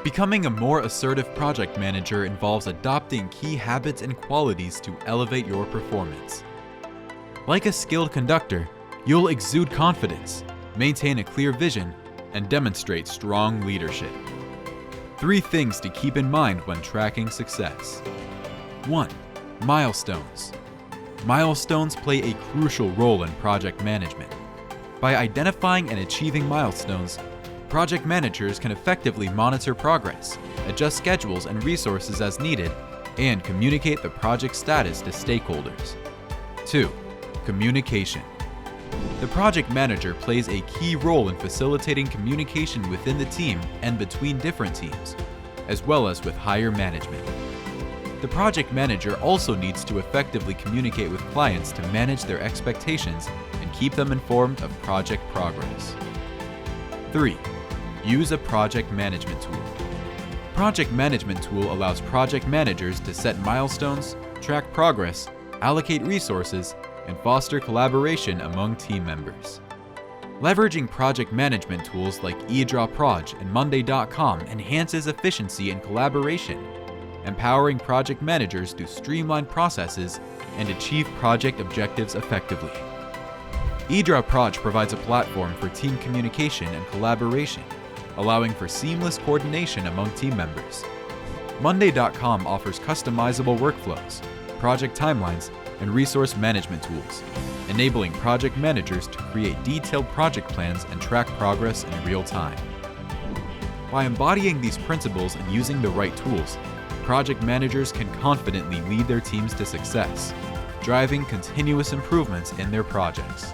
Becoming a more assertive project manager involves adopting key habits and qualities to elevate your performance. Like a skilled conductor, you'll exude confidence, maintain a clear vision, and demonstrate strong leadership. 3 things to keep in mind when tracking success. 1. Milestones. Milestones play a crucial role in project management. By identifying and achieving milestones, project managers can effectively monitor progress, adjust schedules and resources as needed, and communicate the project status to stakeholders. 2. Communication. The project manager plays a key role in facilitating communication within the team and between different teams, as well as with higher management. The project manager also needs to effectively communicate with clients to manage their expectations and keep them informed of project progress. 3. Use a project management tool. Project management tool allows project managers to set milestones, track progress, allocate resources, and foster collaboration among team members. Leveraging project management tools like EdrawProj and Monday.com enhances efficiency and collaboration, empowering project managers to streamline processes and achieve project objectives effectively. EdrawProj provides a platform for team communication and collaboration, allowing for seamless coordination among team members. Monday.com offers customizable workflows, project timelines, and resource management tools, enabling project managers to create detailed project plans and track progress in real time. By embodying these principles and using the right tools, project managers can confidently lead their teams to success, driving continuous improvements in their projects.